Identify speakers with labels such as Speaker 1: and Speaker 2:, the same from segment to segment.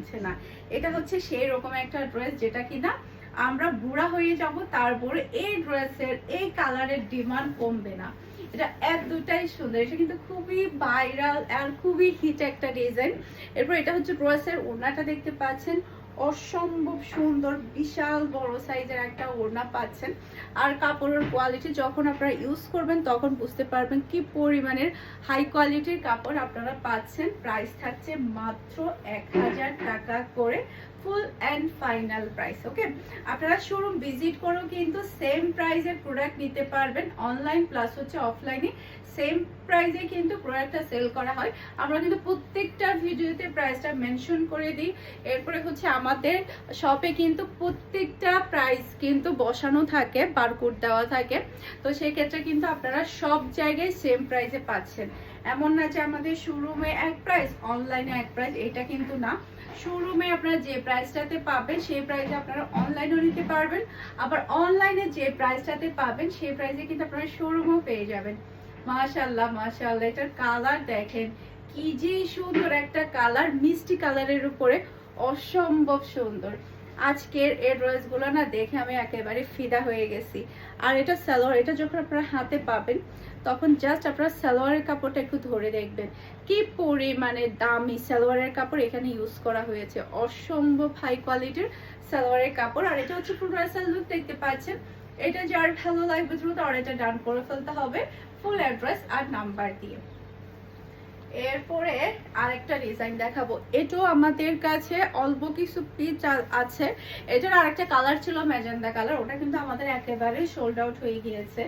Speaker 1: চলছে না। এটা হচ্ছে সেই রকম একটা ড্রেস যেটা কিনা আমরা বুড়া হয়ে যাব, তারপরে এই ড্রেসের এই কালারের ডিমান্ড কমবে না। এটা এতটাই সুন্দর, এটা কিন্তু খুবই ভাইরাল আর খুবই হিট একটা ডিজাইন। এরপর এটা হচ্ছে ড্রেসের ওড়নাটা দেখতে পাচ্ছেন, অসম্ভব সুন্দর বিশাল বড় সাইজের একটা ওড়না পাচ্ছেন। আর কাপড়ের কোয়ালিটি যখন আপনারা ইউজ করবেন তখন বুঝতে পারবেন কি পরিমাণের হাই কোয়ালিটির কাপড় আপনারা পাচ্ছেন। প্রাইস থাকছে মাত্র 1000 টাকা করে, ফুল অ্যান্ড ফাইনাল প্রাইস। ওকে, আপনারা শোরুম ভিজিট করেও কিন্তু সেম প্রাইসের প্রোডাক্ট নিতে পারবেন। অনলাইন প্লাস হচ্ছে অফলাইনে সেম প্রাইসে কিন্তু প্রোডাক্টটা সেল করা হয়। আমরা কিন্তু প্রত্যেকটা ভিডিওতে প্রাইসটা মেনশন করে দিই। এরপরে হচ্ছে আমাদের শপে কিন্তু প্রত্যেকটা প্রাইস কিন্তু বসানো থাকে, বারকোড দেওয়া থাকে। তো সেই ক্ষেত্রে কিন্তু আপনারা সব জায়গায় সেম প্রাইসে পাচ্ছেন। এমন না যে আমাদের শোরুমে এক প্রাইস অনলাইনে এক প্রাইস, এটা কিন্তু না। শোরুমে আপনারা যে প্রাইসটাতে পাবেন সেই প্রাইসে আপনারা অনলাইনেও নিতে পারবেন, আবার অনলাইনে যে প্রাইসটাতে পাবেন সেই প্রাইসে কিন্তু আপনারা শোরুমেও পেয়ে যাবেন। মাশাআল্লাহ মাশাআল্লাহ, এটার কালার দেখেন কি যে সুন্দর একটা কালার, মিষ্টি কালারের উপরে অসম্ভব সুন্দর। আজকের এই ড্রেসগুলো না দেখে আমি একেবারে ফিদা হয়ে গেছি। আর এটা সালোয়ার, এটা যখন আপনারা হাতে পাবেন তখন জাস্ট আপনারা সালোয়ারের কাপড়টা একটু ধরে দেখবেন কি পরিমাণে দামি সালোয়ারের কাপড় এখানে ইউজ করা হয়েছে। অসম্ভব হাই কোয়ালিটির সালোয়ারের কাপড়। আর এটা হচ্ছে প্রোডাক্ট লুক দেখতে পাচ্ছেন। এটা যার ভালো লাগবে দ্রুত অর্ডারটা ডান করে ফেলতে হবে ফুল অ্যাড্রেস আর নাম্বার দিয়ে। এরপরে আরেকটা ডিজাইন দেখাবো, এটাও আমাদের কাছে অল্প কিছু পিস আছে। এটার আরেকটা কালার ছিল ম্যাজেন্ডা কালার, ওটা কিন্তু আমাদের একেবারে সোল্ড আউট হয়ে গিয়েছে।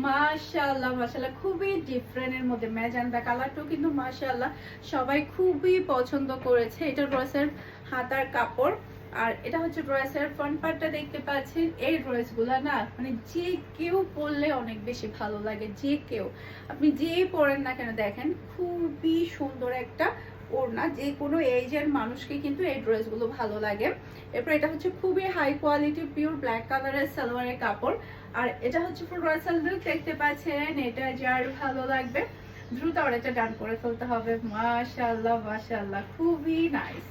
Speaker 1: মাশাআল্লাহ মাশাআল্লাহ, খুবই ডিফারেন্টের মধ্যে ম্যাজেন্ডা কালারটাও কিন্তু মাশাআল্লাহ সবাই খুবই পছন্দ করেছে। এটা ড্রেসের হাতার কাপড়, আর এটা হচ্ছে ড্রেসের ফ্রন্ট পার্টটা দেখতে পাচ্ছেন। এই ড্রেসগুলো না মানে যে কেউ পরলে অনেক বেশি ভালো লাগে, যে কেউ আপনি যেই পরেন না কেন দেখেন খুবই সুন্দর একটা ওড়না, যে কোনো এজের মানুষকে কিন্তু এই ড্রেসগুলো ভালো লাগে। এরপর এটা হচ্ছে খুবই হাই কোয়ালিটি পিওর ব্ল্যাক কালারের সালোয়ারের কাপড়। আর এটা হচ্ছে পুরো ড্রেসের লুক দেখতে পাচ্ছেন। এটা যার ভালো লাগবে দ্রুত অর্ডারটা ডান করে ফেলতে হবে। মাশাআল্লাহ মাশাআল্লাহ, খুবই নাইস।